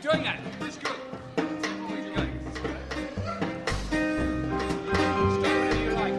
Keep doing that. That's good. Always going. Stop whenever you like.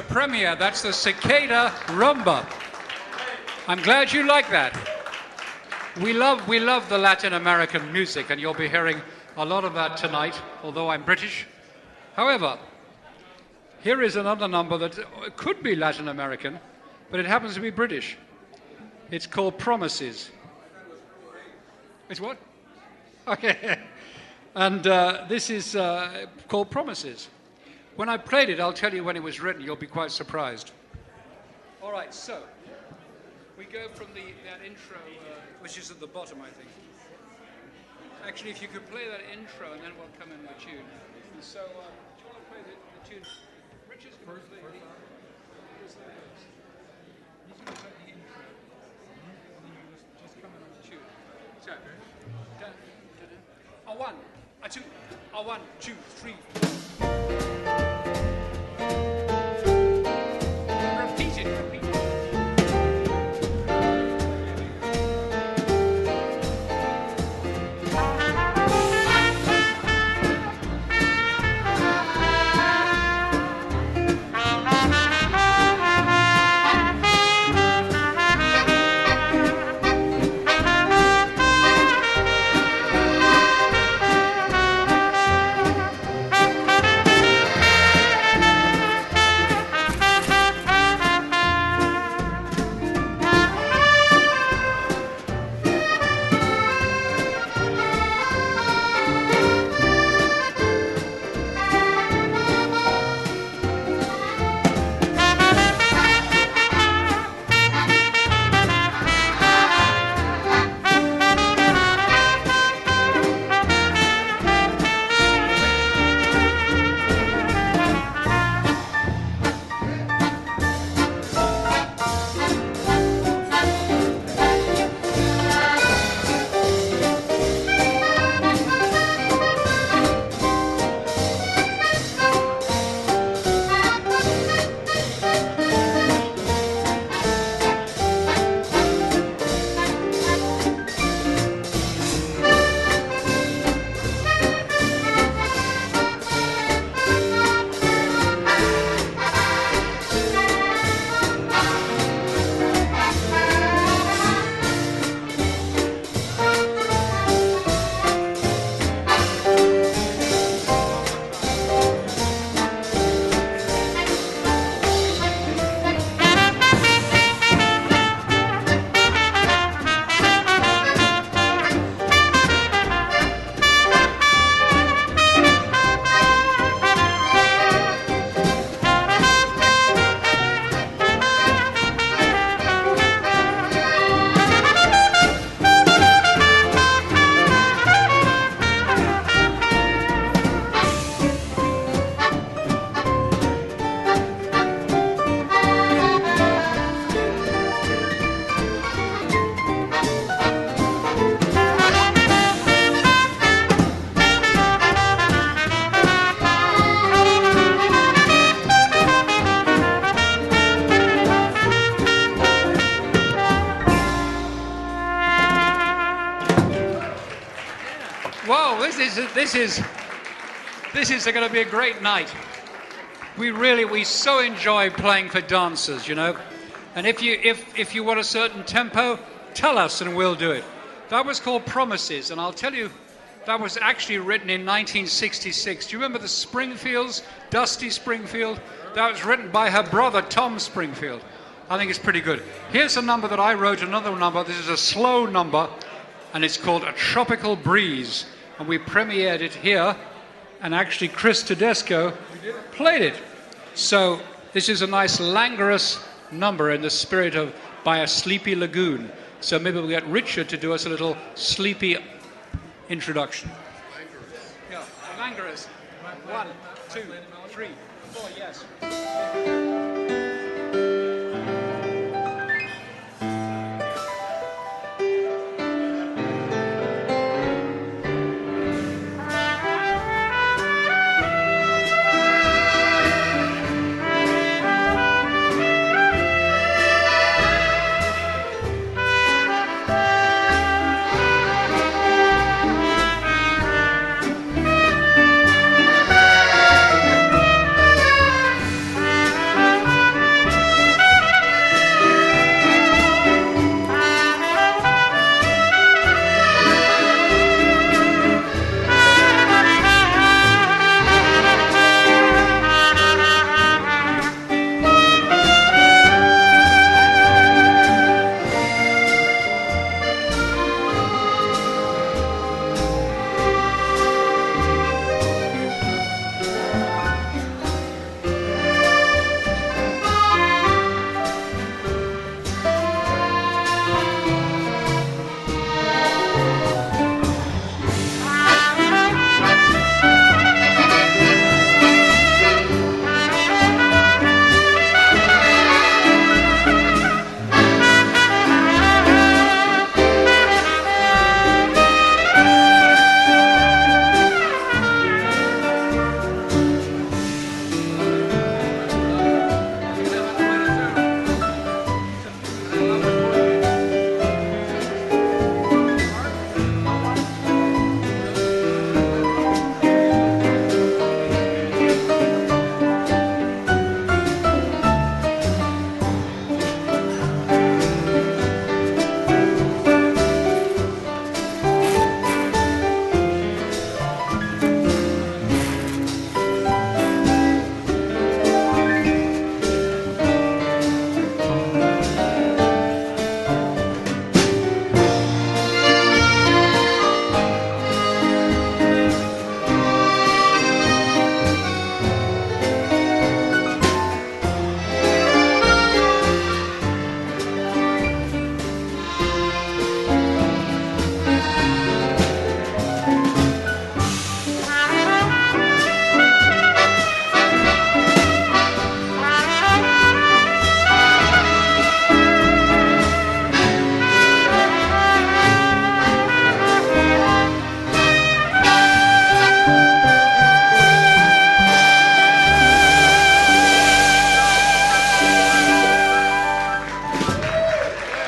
Premiere. That's the Cicada Rumba. I'm glad you like that. We love the Latin American music, and you'll be hearing a lot of that tonight, although I'm British. However, here is another number that could be Latin American, but it happens to be British. It's called Promises. It's what? Okay. And this is called Promises. When I played it, I'll tell you when it was written. You'll be quite surprised. All right, so we go from that intro, which is at the bottom, I think. Actually, if you could play that intro, and then we'll come in with the tune. And so, do you want to play the tune? Richard's going to play the intro. He's going to play the intro. And then you just come in on the tune. So, a one, a two, a 1, 2, 3, 4. Repeat it, repeat it. This is going to be a great night. We so enjoy playing for dancers, you know. And if you want a certain tempo, tell us and we'll do it. That was called Promises, and I'll tell you, that was actually written in 1966. Do you remember the Springfields, Dusty Springfield? That was written by her brother, Tom Springfield. I think it's pretty good. Here's a number that I wrote, another number. This is a slow number, and it's called A Tropical Breeze. And we premiered it here, and actually Chris Tedesco played it. So this is a nice languorous number in the spirit of By a Sleepy Lagoon. So maybe we'll get Richard to do us a little sleepy introduction. Yeah, languorous. 1, 2, 3, 4, yes.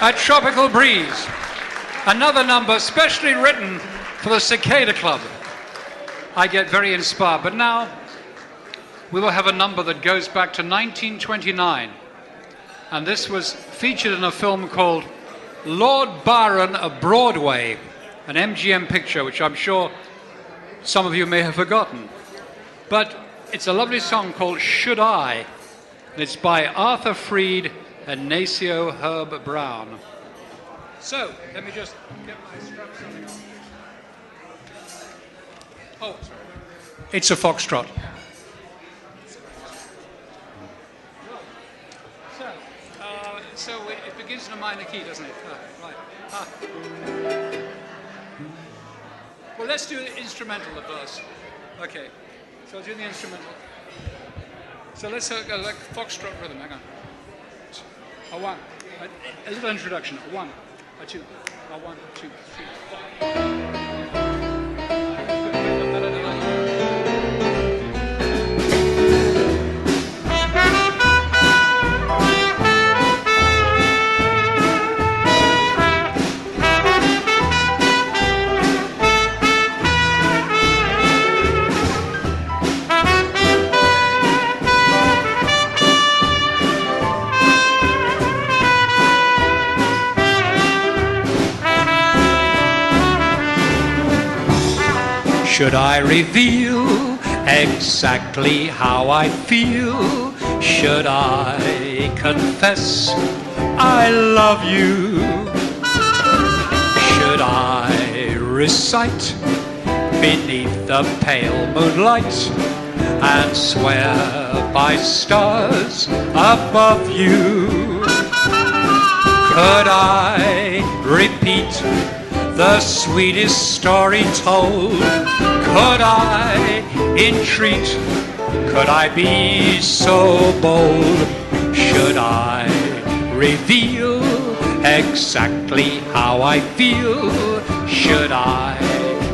A Tropical Breeze, another number specially written for the Cicada Club. I get very inspired, but now we will have a number that goes back to 1929, and this was featured in a film called Lord Byron of Broadway, an MGM picture which I'm sure some of you may have forgotten. But it's a lovely song called Should I, and it's by Arthur Freed and Nacio Herb Brown. So, let me just get my straps on. Oh, sorry. It's a foxtrot. So it begins in a minor key, doesn't it? Right. Well, let's do the instrumental, the verse. Okay. So I'll do the instrumental. So let's go like foxtrot rhythm. Hang on. A one, a little introduction. A one, a two, a 1, 2, 3, 4. Should I reveal exactly how I feel? Should I confess I love you? Should I recite beneath the pale moonlight and swear by stars above you? Could I repeat the sweetest story told? Could I entreat? Could I be so bold? Should I reveal exactly how I feel? Should I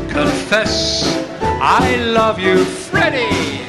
confess I love you, Freddie?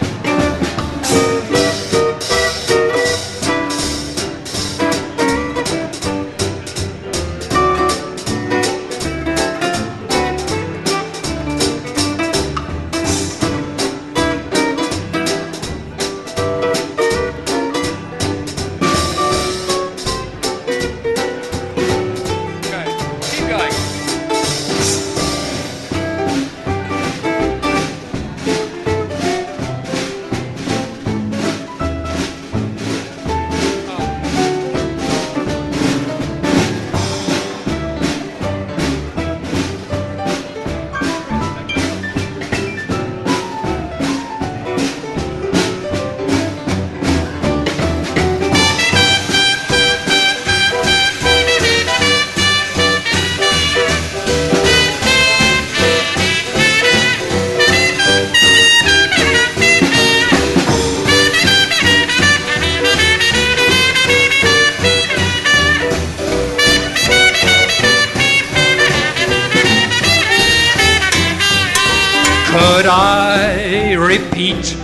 Could I repeat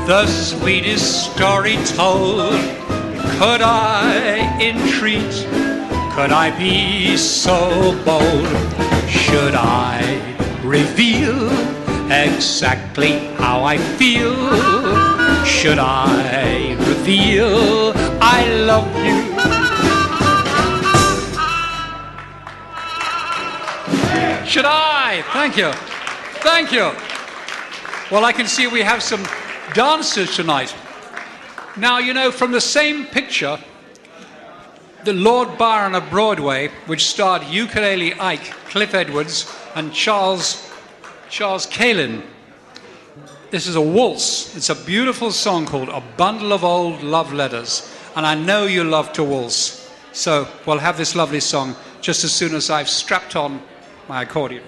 the sweetest story told? Could I entreat? Could I be so bold? Should I reveal exactly how I feel? Should I reveal I love you? Should I? Thank you. Thank you. Well, I can see we have some dancers tonight. Now, you know, from the same picture, the Lord Byron of Broadway, which starred Ukulele Ike, Cliff Edwards, and Charles Kalin. This is a waltz. It's a beautiful song called A Bundle of Old Love Letters. And I know you love to waltz. So we'll have this lovely song just as soon as I've strapped on my accordion.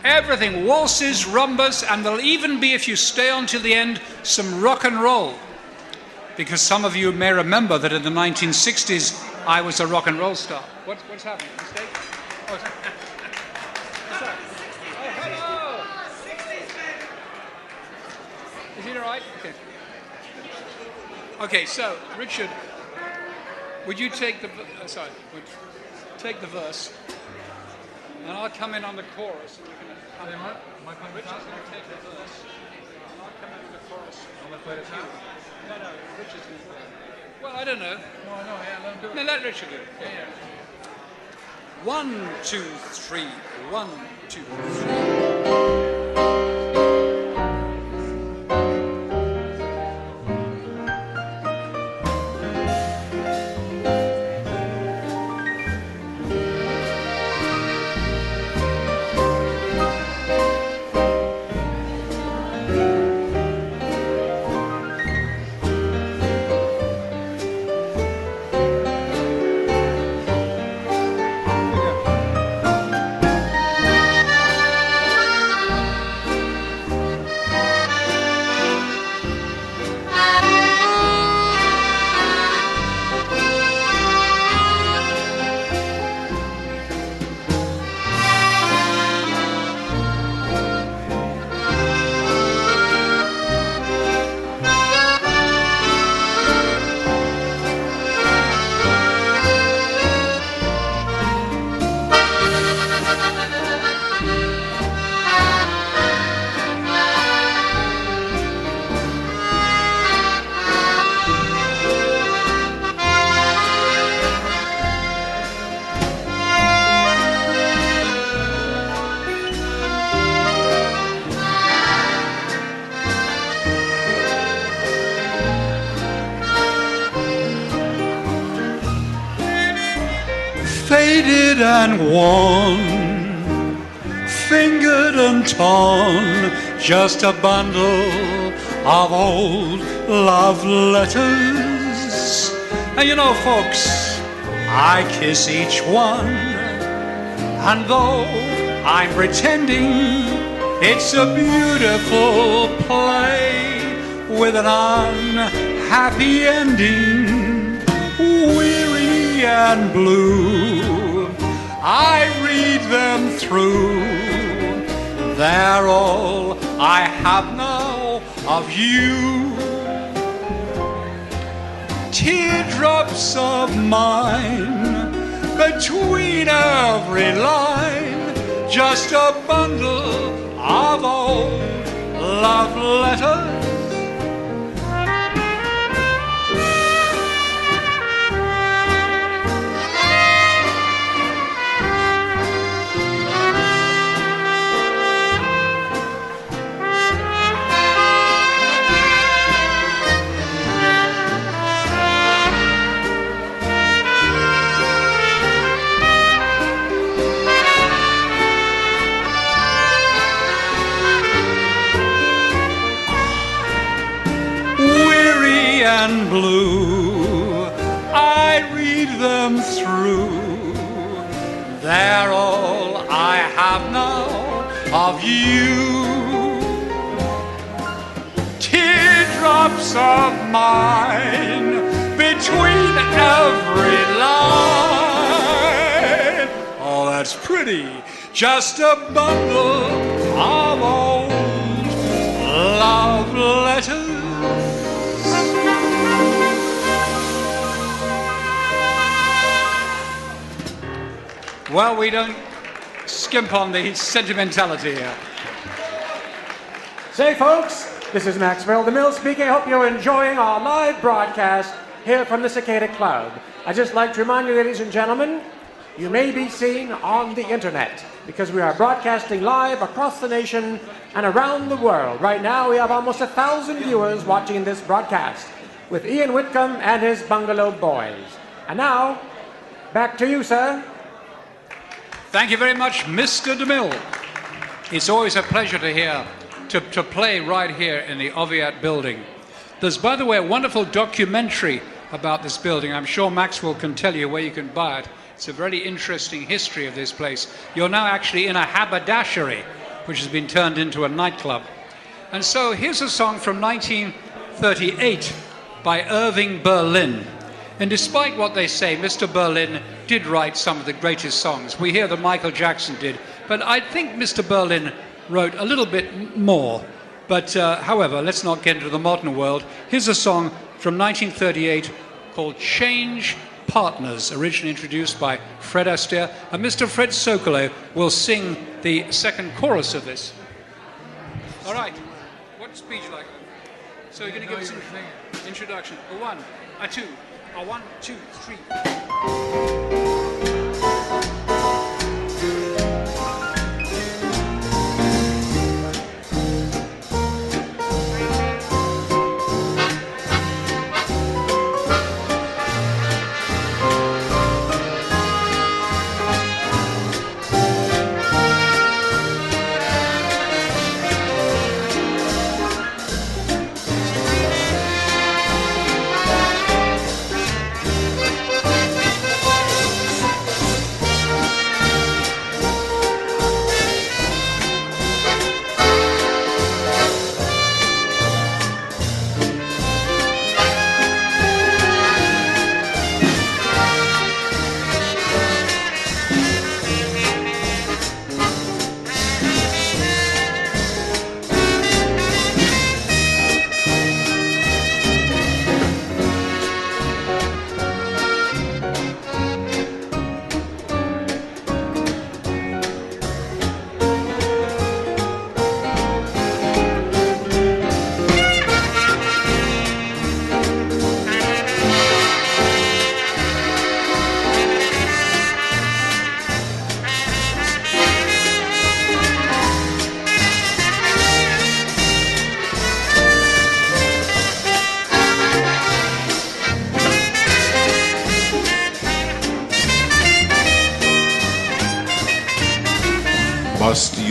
Everything, waltzes, rumbas, and there'll even be, if you stay on till the end, some rock and roll. Because some of you may remember that in the 1960s, I was a rock and roll star. What's happening? Mistake? Oh, what's that? Oh, hello! Is he all right? Okay. Okay, so, Richard, would you take the... take the verse, and I'll come in on the chorus. And we can Richard's going to take the verse, and I'll come in on the chorus. No, Richard's going to do it. Well, I don't know. Let him do it. No, let Richard do it. Yeah. 1, 2, 3. 1, 2, 3. faded and worn, fingered and torn, just a bundle of old love letters. And you know, folks, I kiss each one, and though I'm pretending it's a beautiful play with an unhappy ending, weary and blue, I read them through. They're all I have now of you. Teardrops of mine between every line, just a bundle of old love letters. And blue, I read them through. They're all I have now of you. Teardrops of mine between every line. Oh, that's pretty. Just a bundle of old love letters. Well, we don't skimp on the sentimentality here. Say, folks, this is Maxwell the Mill speaking. I hope you're enjoying our live broadcast here from the Cicada Club. I'd just like to remind you, ladies and gentlemen, you may be seen on the internet because we are broadcasting live across the nation and around the world. Right now, we have almost 1,000 viewers watching this broadcast with Ian Whitcomb and his Bungalow Boys. And now, back to you, sir. Thank you very much, Mr. DeMille. It's always a pleasure to play right here in the Oviatt building. There's, by the way, a wonderful documentary about this building. I'm sure Maxwell can tell you where you can buy it. It's a very interesting history of this place. You're now actually in a haberdashery, which has been turned into a nightclub. And so here's a song from 1938 by Irving Berlin. And despite what they say, Mr. Berlin did write some of the greatest songs. We hear that Michael Jackson did, but I think Mr. Berlin wrote a little bit more. But however, let's not get into the modern world. Here's a song from 1938 called Change Partners, originally introduced by Fred Astaire, and Mr. Fred Sokolow will sing the second chorus of this. All right, what speech you like? So you're going to give us an introduction. A one, a two. A 1, 2, 3.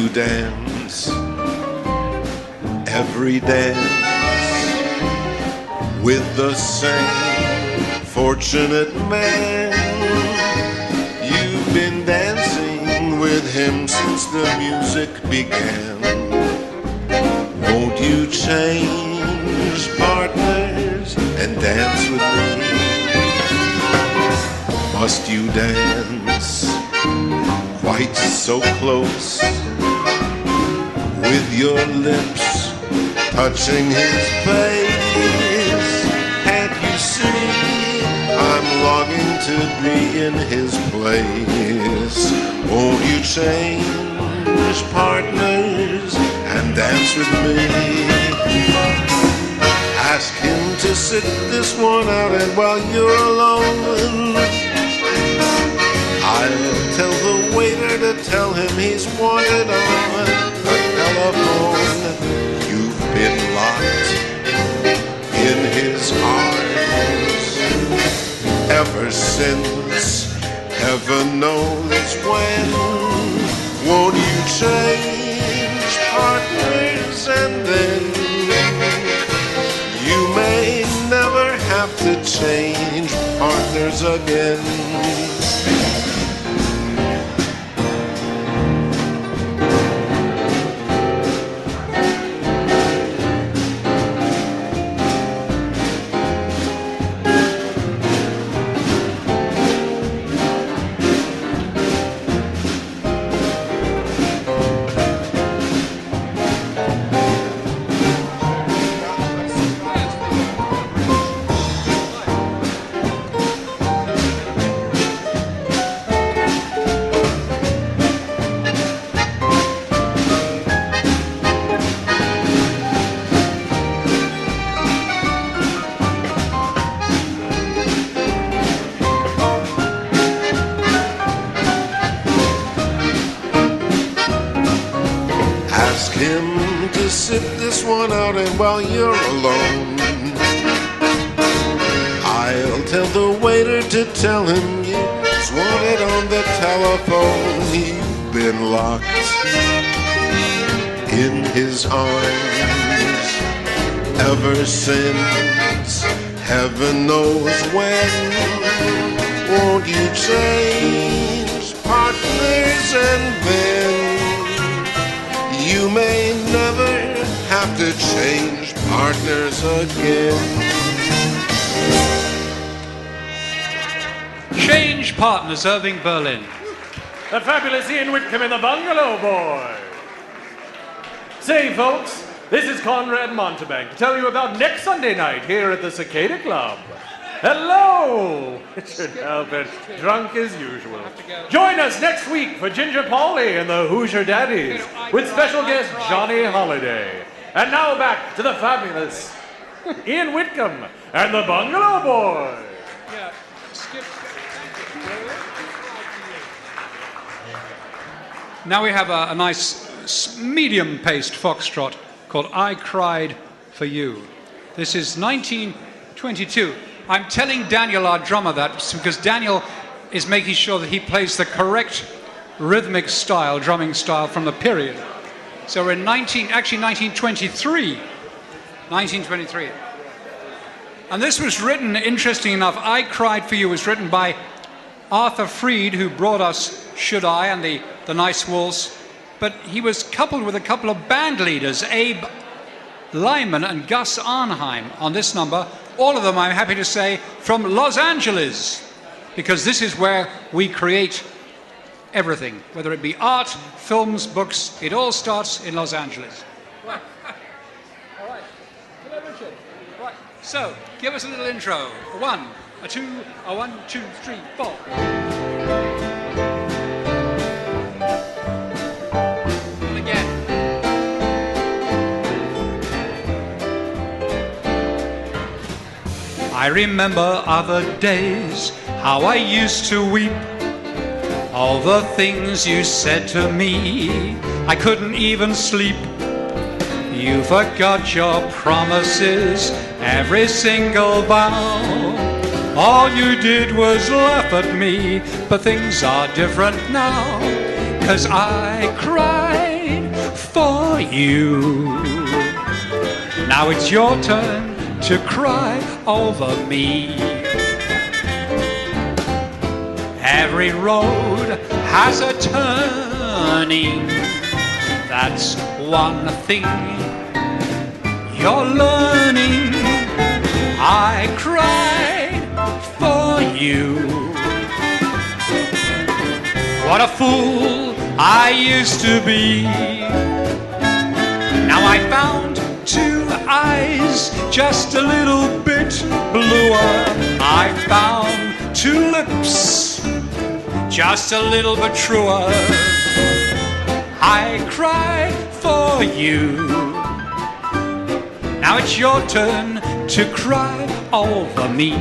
you dance every dance with the same fortunate man. You've been dancing with him since the music began. Won't you change partners and dance with me? Must you dance quite so close, with your lips touching his face? Can't you see I'm longing to be in his place? Won't you change partners and dance with me? Ask him to sit this one out, and while you're alone, I'll tell the waiter to tell him he's wanted on the telephone. You've been locked in his arms ever since heaven knows when. Won't you change partners, and then you may never have to change partners again. One out, and while you're alone, I'll tell the waiter to tell him he's wanted on the telephone. You've been locked in his arms ever since heaven knows when. Won't you change partners, and then you may never have to change partners again. Change partners, Irving Berlin. The fabulous Ian Whitcomb and the Bungalow Boys. Say, folks, this is Conrad Montebank to tell you about next Sunday night here at the Cicada Club. Hello! Richard Albert, drunk as usual. Join us next week for Ginger Polly and the Hoosier Daddies with special guest Johnny Holiday. And now back to the fabulous Ian Whitcomb and the Bungalow Boys. Yeah, skip. Now we have a nice medium-paced foxtrot called I Cried for You. This is 1922. I'm telling Daniel, our drummer, that because Daniel is making sure that he plays the correct rhythmic style, drumming style from the period. So we're in 1923. 1923. And this was written, interesting enough, I Cried for You was written by Arthur Freed, who brought us Should I and the Nice Waltz. But he was coupled with a couple of band leaders, Abe Lyman and Gus Arnheim, on this number. All of them, I'm happy to say, from Los Angeles, because this is where we create everything, whether it be art, films, books, it all starts in Los Angeles. Right. All right. Hello, Richard. Right. So, give us a little intro. A 1, a 2, a 1, 2, 3, 4. And again. I remember other days, how I used to weep. All the things you said to me, I couldn't even sleep. You forgot your promises, every single vow. All you did was laugh at me, but things are different now. 'Cause I cried for you. Now it's your turn to cry over me. Every road has a turning. That's one thing you're learning. I cried for you. What a fool I used to be. Now I found two eyes just a little bit bluer. I found two lips just a little bit truer. I cried for you. Now it's your turn to cry over me.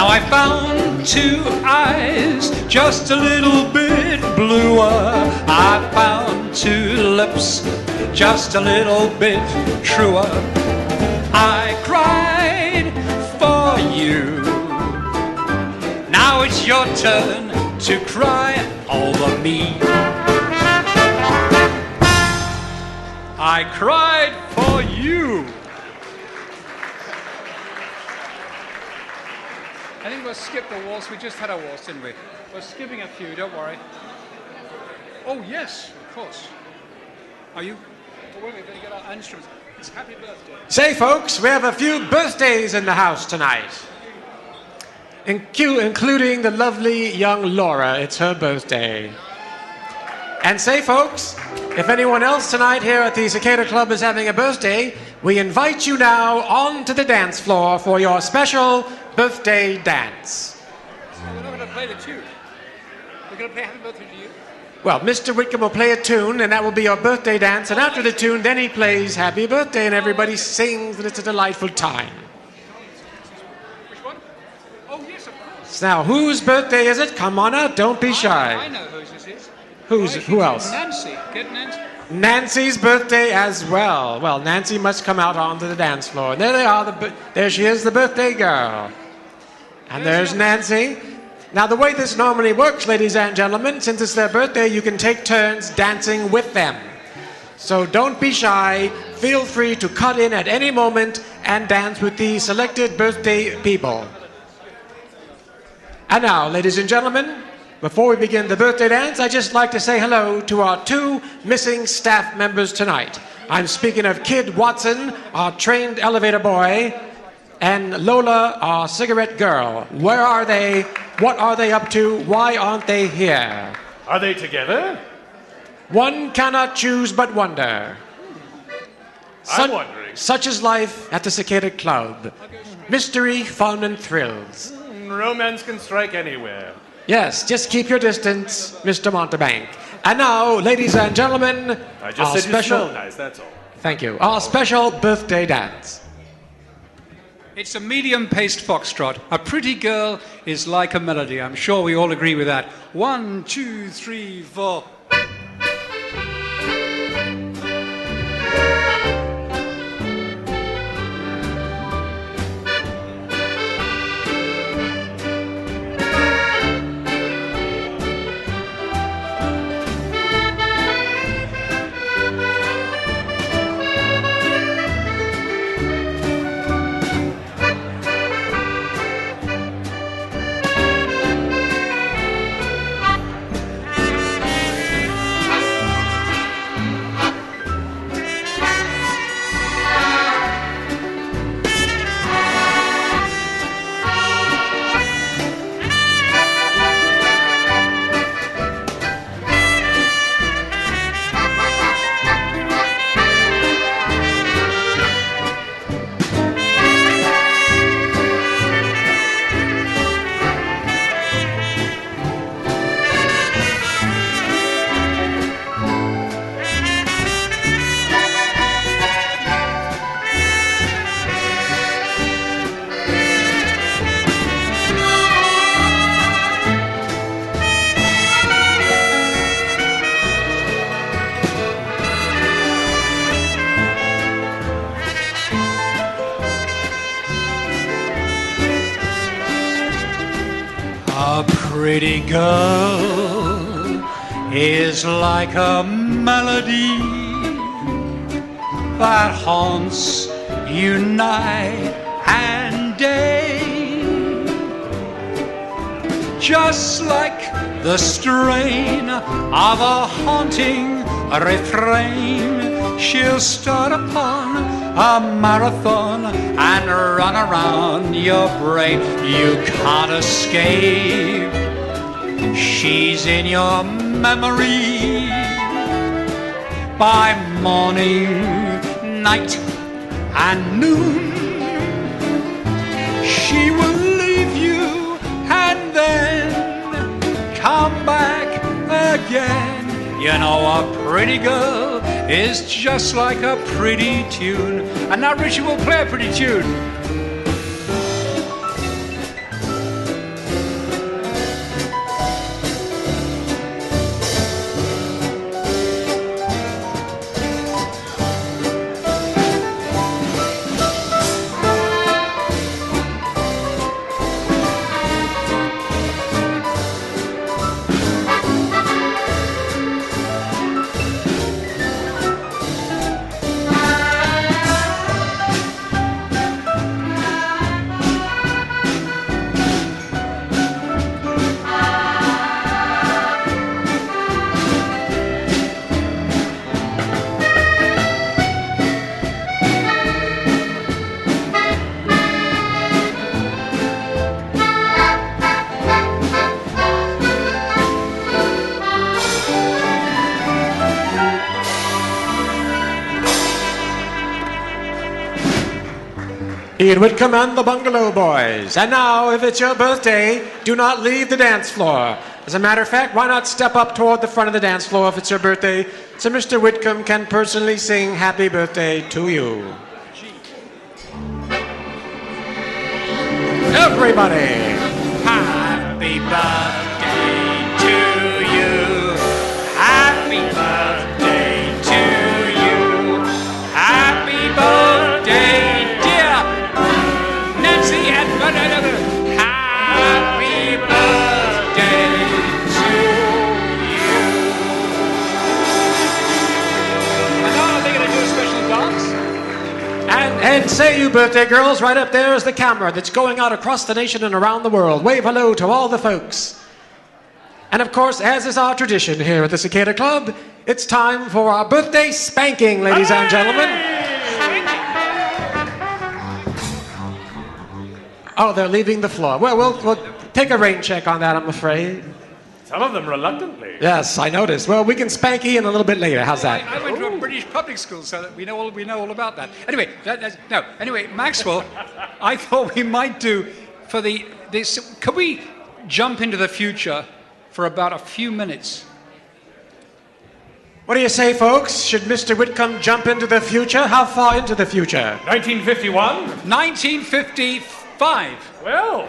I found two eyes just a little bit bluer. I found two lips just a little bit truer. I cried for you. Now it's your turn to cry over me. I cried for you. I think we'll skip the waltz. We just had a waltz, didn't we? We're skipping a few, don't worry. Oh, yes, of course. Are you? Oh, wait a minute, we get our instruments. It's happy birthday. Say, folks, we have a few birthdays in the house tonight. Including the lovely young Laura. It's her birthday. And say, folks, if anyone else tonight here at the Cicada Club is having a birthday, we invite you now onto the dance floor for your special birthday dance. We're not going to play the tune. We're going to play Happy Birthday to You. Well, Mr. Whitcomb will play a tune, and that will be your birthday dance. And after the tune, then he plays Happy Birthday, and everybody sings, and it's a delightful time. Which one? Oh, yes, of course. Now, whose birthday is it? Come on out, don't be shy. I know whose this is. Who else? Nancy. Get Nancy. Nancy's birthday as well. Well, Nancy must come out onto the dance floor. And there they are. There she is, the birthday girl. And there's Nancy. Now, the way this normally works, ladies and gentlemen, since it's their birthday, you can take turns dancing with them. So don't be shy. Feel free to cut in at any moment and dance with the selected birthday people. And now, ladies and gentlemen, before we begin the birthday dance, I'd just like to say hello to our two missing staff members tonight. I'm speaking of Kid Watson, our trained elevator boy, and Lola, our cigarette girl. Where are they? What are they up to? Why aren't they here? Are they together? One cannot choose but wonder. I'm wondering. Such is life at the Cicada Club. Mystery, fun, and thrills. Romance can strike anywhere. Yes, just keep your distance, Mr. Montebank. And now, ladies and gentlemen, I just said you smell nice, that's all. Thank you. Our special birthday dance. It's a medium-paced foxtrot. A pretty girl is like a melody. I'm sure we all agree with that. 1, 2, 3, 4. pretty girl is like a melody that haunts you night and day. Just like the strain of a haunting refrain, she'll start upon a marathon and run around your brain. You can't escape. She's in your memory by morning, night, and noon. She will leave you and then come back again. You know, a pretty girl is just like a pretty tune. And now Richie will play a pretty tune. Ian Whitcomb and the Bungalow Boys. And now, if it's your birthday, do not leave the dance floor. As a matter of fact, why not step up toward the front of the dance floor if it's your birthday, so Mr. Whitcomb can personally sing happy birthday to you. Everybody! Happy birthday to you. Happy birthday to you. Happy birthday, dear Nancy and happy birthday to you. And now they're going to do a special dance. And say, you birthday girls, right up there is the camera that's going out across the nation and around the world. Wave hello to all the folks. And of course, as is our tradition here at the Cicada Club, it's time for our birthday spanking, ladies and gentlemen. Oh, they're leaving the floor. Well, we'll take a rain check on that, I'm afraid. Some of them reluctantly. Yes, I noticed. Well, we can spank Ian a little bit later. How's that? I went to a British public school, so that we know all about that. Anyway, Anyway, Maxwell, I thought we might do for this. Could we jump into the future for about a few minutes? What do you say, folks? Should Mr. Whitcomb jump into the future? How far into the future? 1951? 1955. Well,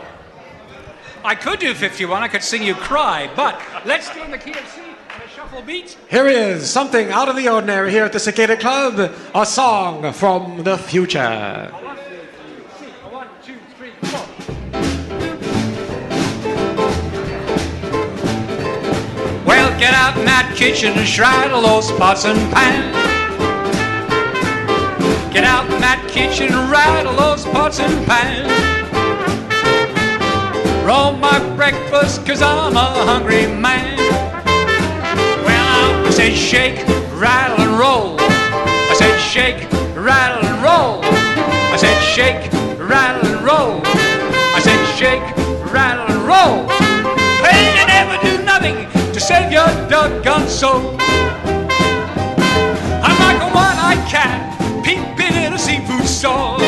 I could do 51. I could sing you "Cry," but let's do in the key of C and a shuffle beat. Here is something out of the ordinary here at the Cicada Club, a song from the future. 1, 2, 3, 4. Well, get out in that kitchen and straddle those pots and pans. Get out in that kitchen and rattle those pots and pans. Roll my breakfast, 'cause I'm a hungry man. Well, I said shake, rattle and roll. I said shake, rattle and roll. I said shake, rattle and roll. I said shake, rattle and roll. Well, you never do nothing to save your doggone soul. I'm like a one-eyed cat peeping in a seafood store.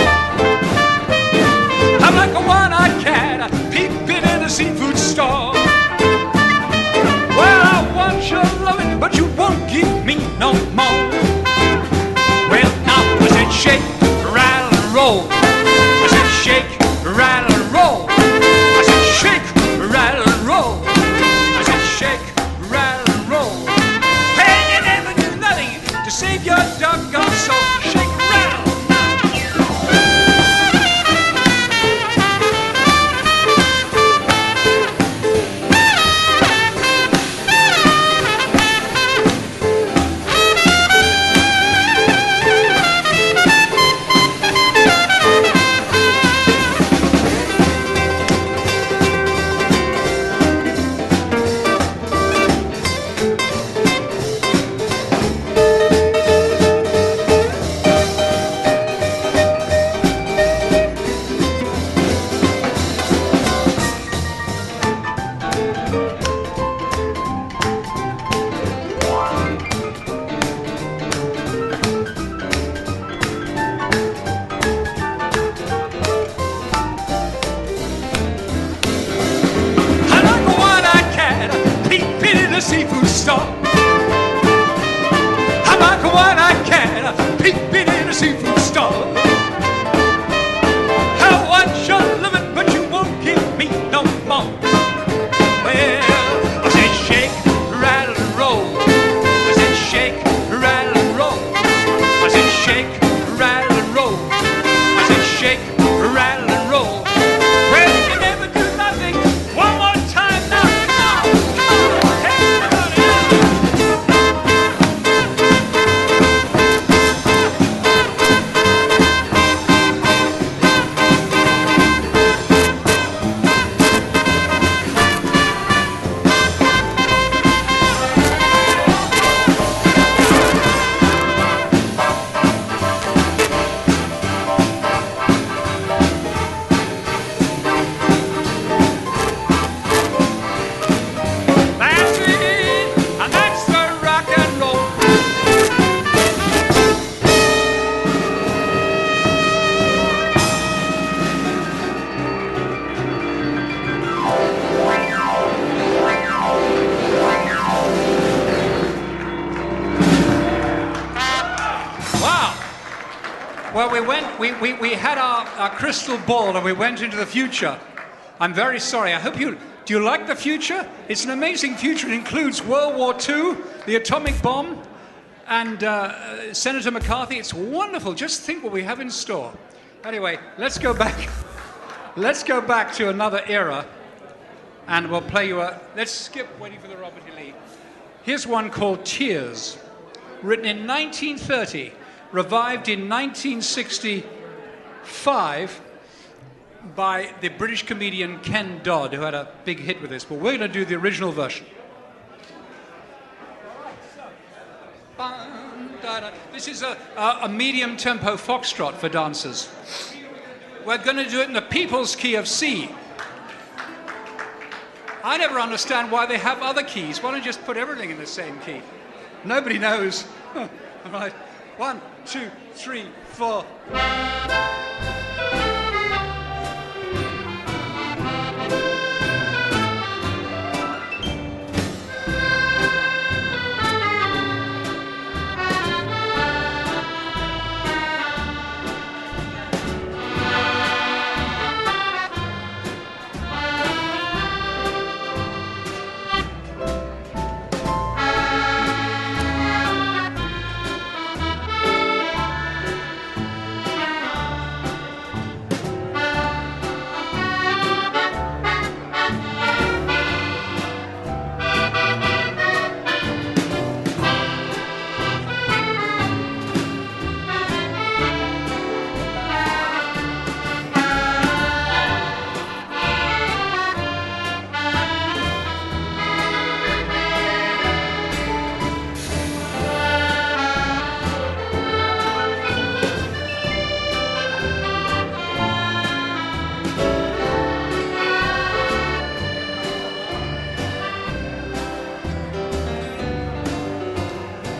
I'm like a one-eyed cat peeping in a seafood store. Well, I want your loving, but you won't give me no more. Well, now I said shake, rattle and roll. I said shake, rattle and roll. I said shake, rattle and roll. I said shake, rattle and roll. Hey, you never do nothing to save your doggone soul. Shake, rattle. we had our crystal ball and we went into the future. I'm very sorry. I hope you... Do you like the future? It's an amazing future. It includes World War II, the atomic bomb, and Senator McCarthy. It's wonderful. Just think what we have in store. Anyway, let's go back. Let's go back to another era, and we'll play you a... Let's skip waiting for the Robert E. Lee. Here's one called Tears, written in 1930, revived in 1965 by the British comedian Ken Dodd, who had a big hit with this, but we're going to do the original version. This is a medium tempo foxtrot for dancers. We're going to do it in the people's key of C. I never understand why they have other keys. Why don't you just put everything in the same key? Nobody knows. All right. 1, 2, 3, 4.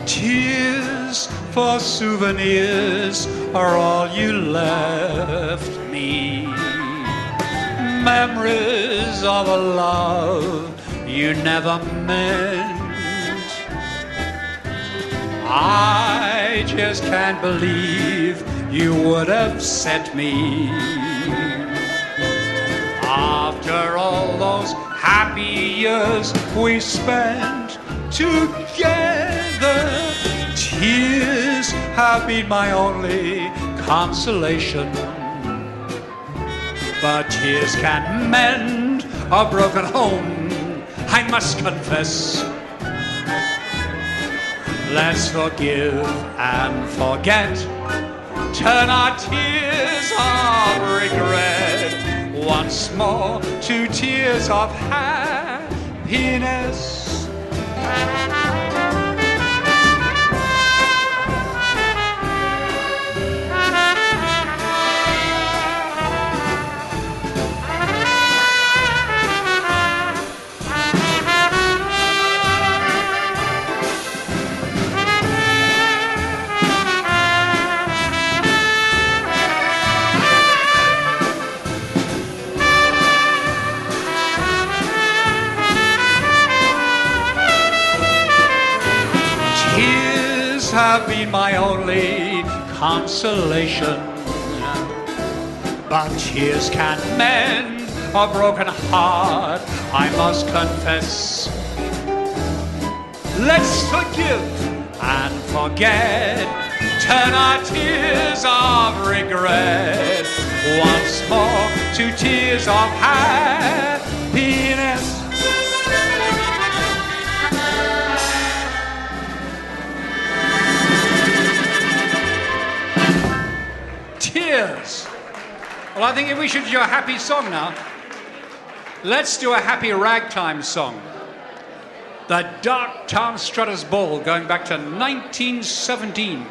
Tears for souvenirs are all you left me. Memories of a love you never meant. I just can't believe you would have sent me. After all those happy years we spent together, tears have been my only consolation. But tears can't mend a broken home, I must confess. Let's forgive and forget, turn our tears of regret once more to tears of happiness. Have been my only consolation, but tears can't mend a broken heart, I must confess. Let's forgive and forget, turn our tears of regret once more to tears of happiness. Tears. Well, I think we should do a happy song now. Let's do a happy ragtime song. The Darktown Strutters Ball, going back to 1917.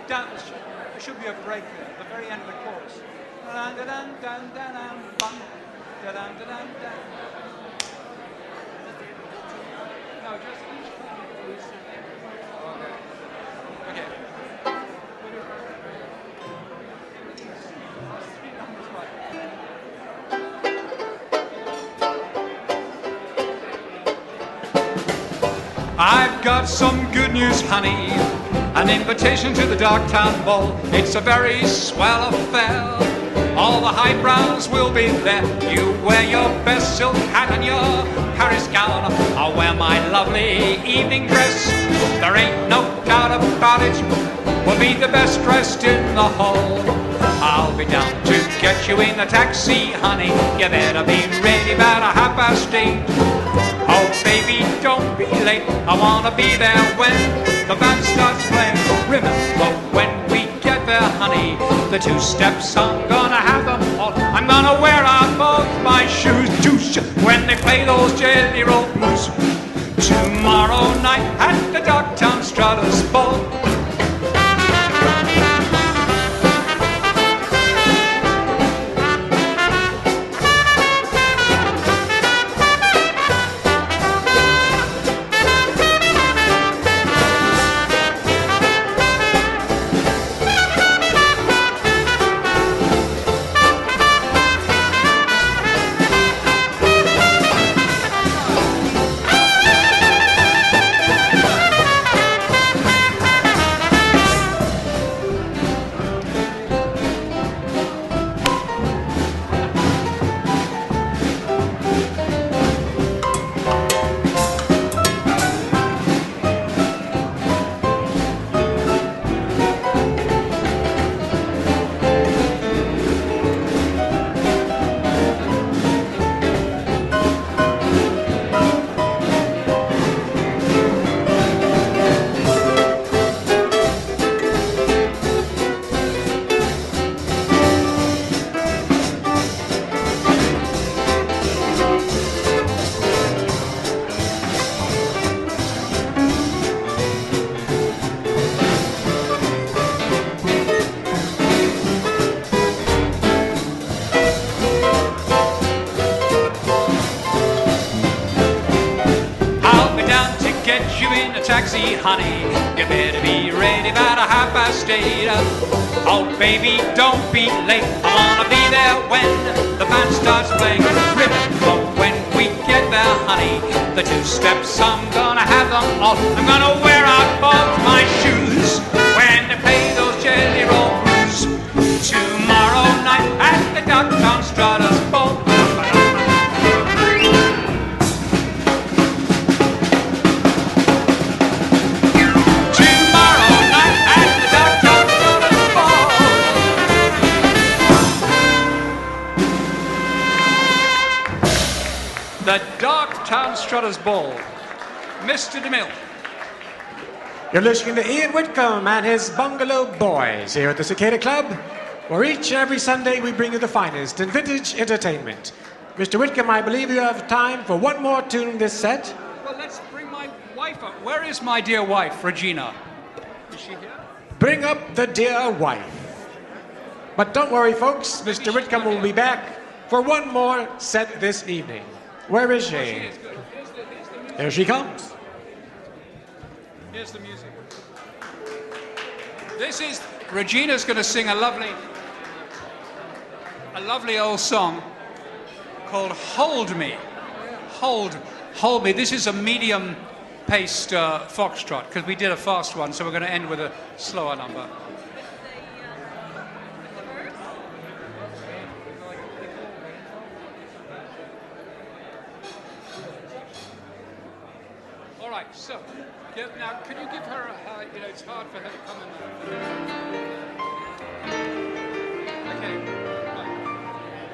There should be a break there at the very end of the chorus. I've got some good news, honey. An invitation to the Darktown Ball. It's a very swell affair. All the high brows will be there. You wear your best silk hat and your Paris gown. I'll wear my lovely evening dress. There ain't no doubt about it. We'll be the best dressed in the hall. I'll be down to get you in a taxi, honey. You better be ready about 8:30. Oh, baby, don't be late. I wanna be there when the band starts playing. Remember, when we get there, honey, the two steps, I'm gonna have them all. I'm gonna wear out both my shoes when they play those Jelly Roll Blues. Tomorrow night at the Darktown Strutters Ball. Taxi, honey, you better be ready about 8:30. Oh, baby, don't be late. I wanna be there when the band starts playing. Remember, when we get there, honey, the two steps, I'm gonna have them all. I'm gonna wear out both my shoes when they play those Jelly Roll Blues. Tomorrow night at the Darktown Strutters Ball. The Darktown Strutters Ball. Mr. DeMille. You're listening to Ian Whitcomb and his Bungalow Boys here at the Cicada Club, where each and every Sunday we bring you the finest in vintage entertainment. Mr. Whitcomb, I believe you have time for one more tune in this set. Well, let's bring my wife up. Where is my dear wife, Regina? Is she here? Bring up the dear wife. But don't worry, folks. Mr. Whitcomb will be back for one more set this evening. Where is she? Oh, she is good. Here's the music. There she comes. Here's the music. This is, Regina's going to sing a lovely old song called Hold Me. Hold Me. This is a medium-paced foxtrot, because we did a fast one, so we're going to end with a slower number. All right, so, now, can you give her it's hard for her to come in. Okay, right.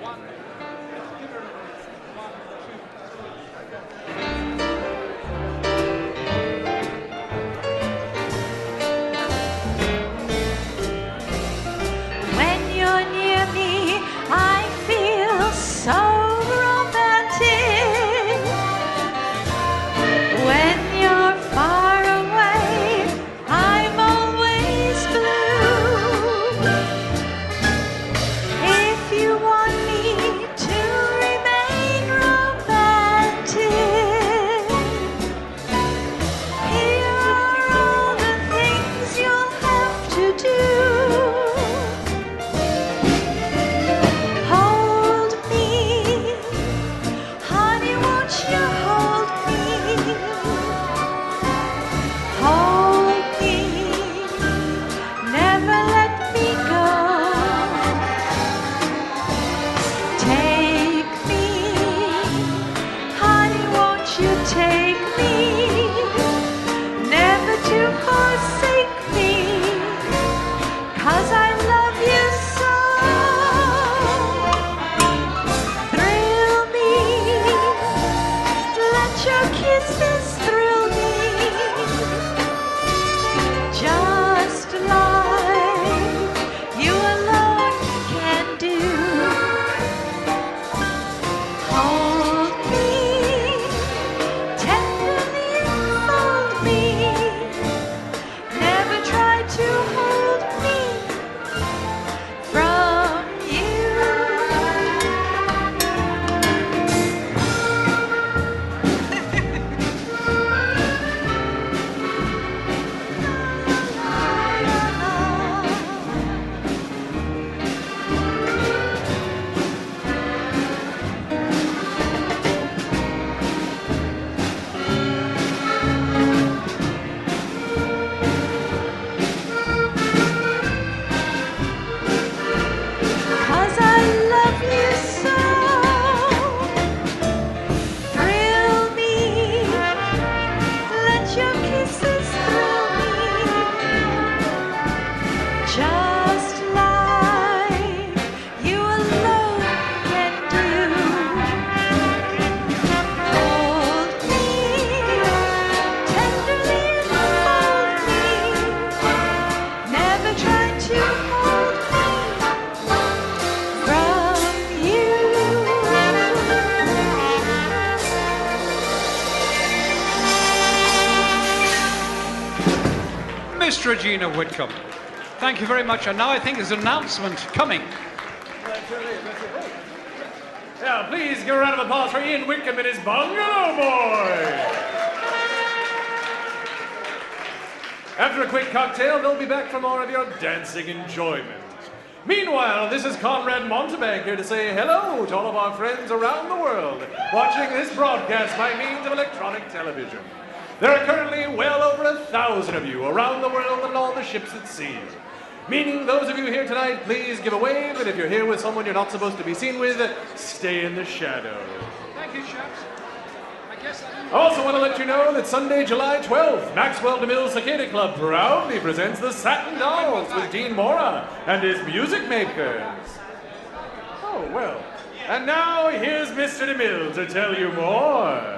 One, give her 1, 2, 3. When you're near me, I feel so romantic. When you're far away, I'm always blue. Mr. Regina Whitcomb. Thank you very much. And now I think there's an announcement coming. Yeah, please give a round of applause for Ian Whitcomb and his Bungalow Boys. After a quick cocktail, they'll be back for more of your dancing enjoyment. Meanwhile, this is Conrad Montebank here to say hello to all of our friends around the world watching this broadcast by means of electronic television. There are currently well over 1,000 of you around the world on all the ships at sea. Meaning those of you here tonight, please give a wave, and if you're here with someone you're not supposed to be seen with, stay in the shadows. Thank you, chaps. I also want to let you know that Sunday, July 12th, Maxwell DeMille Cicada Club proudly presents the Satin Dolls with Dean Mora and his music makers. Oh, well. And now, here's Mr. DeMille to tell you more.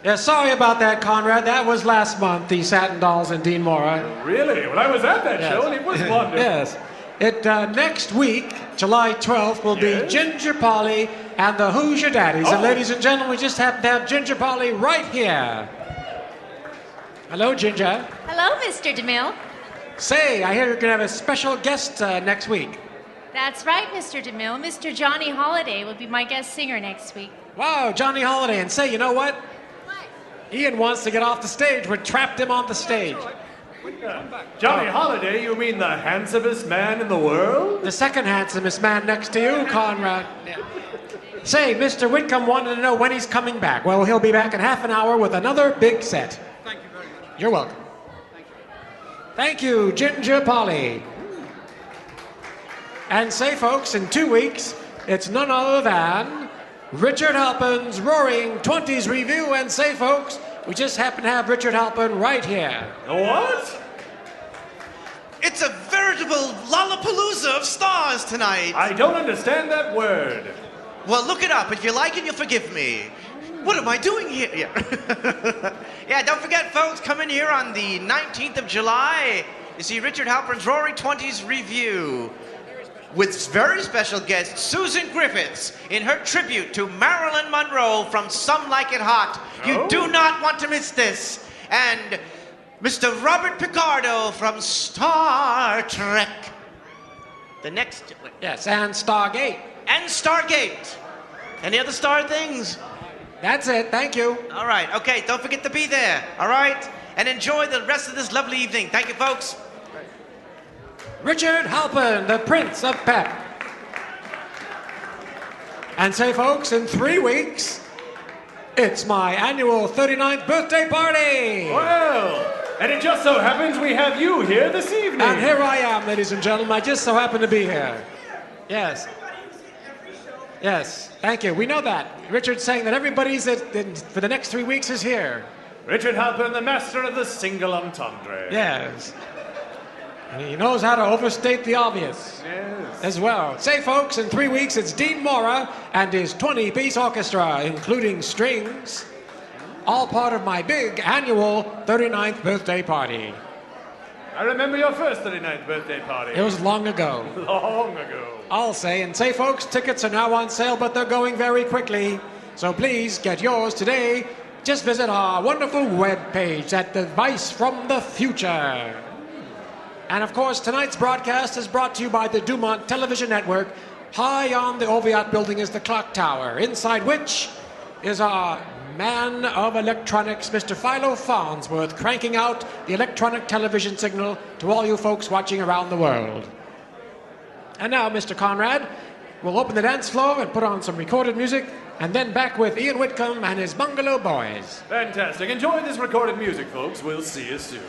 Yeah, sorry about that, Conrad. That was last month, the Satin Dolls and Dean Mora. Really? Well, I was at that show, and it was wonderful. Yes. Next week, July 12th, will be Ginger Polly and the Who's Your Daddies. And ladies and gentlemen, we just happen to have Ginger Polly right here. Hello, Ginger. Hello, Mr. DeMille. Say, I hear you're going to have a special guest next week. That's right, Mr. DeMille. Mr. Johnny Holiday will be my guest singer next week. Wow, Johnny Holiday. And say, you know what? Ian wants to get off the stage. We trapped him on the stage. Johnny Holiday, you mean the handsomest man in the world? The second handsomest man next to you, Conrad. Say, Mr. Whitcomb wanted to know when he's coming back. Well, he'll be back in half an hour with another big set. Thank you very much. You're welcome. Thank you, Ginger Polly. And say, folks, in 2 weeks, it's none other than Richard Halpin's Roaring 20s Review. And say, folks, we just happen to have Richard Halpin right here. What? It's a veritable Lollapalooza of stars tonight. I don't understand that word. Well, look it up. If you like it, you'll forgive me. What am I doing here? Yeah, don't forget, folks, come in here on the 19th of July. You see Richard Halpin's Roaring 20s Review with very special guest Susan Griffiths in her tribute to Marilyn Monroe from Some Like It Hot. You do not want to miss this. And Mr. Robert Picardo from Star Trek. The next... Yes, and Stargate. And Stargate. Any other star things? That's it. Thank you. All right. Okay, don't forget to be there. All right? And enjoy the rest of this lovely evening. Thank you, folks. Richard Halpin, the Prince of Pep. And say, folks, in 3 weeks, it's my annual 39th birthday party. Well, and it just so happens we have you here this evening. And here I am, ladies and gentlemen. I just so happen to be here. Yes. Yes, thank you. We know that. Richard's saying that everybody's for the next 3 weeks is here. Richard Halpin, the master of the single entendre. Yes. And he knows how to overstate the obvious. Yes. As well. Say, folks, in 3 weeks, it's Dean Mora and his 20-piece orchestra, including strings, all part of my big annual 39th birthday party. I remember your first 39th birthday party. It was long ago. Long ago. I'll say. And say, folks, tickets are now on sale, but they're going very quickly. So please get yours today. Just visit our wonderful webpage at the Vice from the Future. And of course, tonight's broadcast is brought to you by the Dumont Television Network. High on the Oviatt building is the clock tower, inside which is our man of electronics, Mr. Philo Farnsworth, cranking out the electronic television signal to all you folks watching around the world. And now, Mr. Conrad, we'll open the dance floor and put on some recorded music, and then back with Ian Whitcomb and his Bungalow Boys. Fantastic. Enjoy this recorded music, folks. We'll see you soon.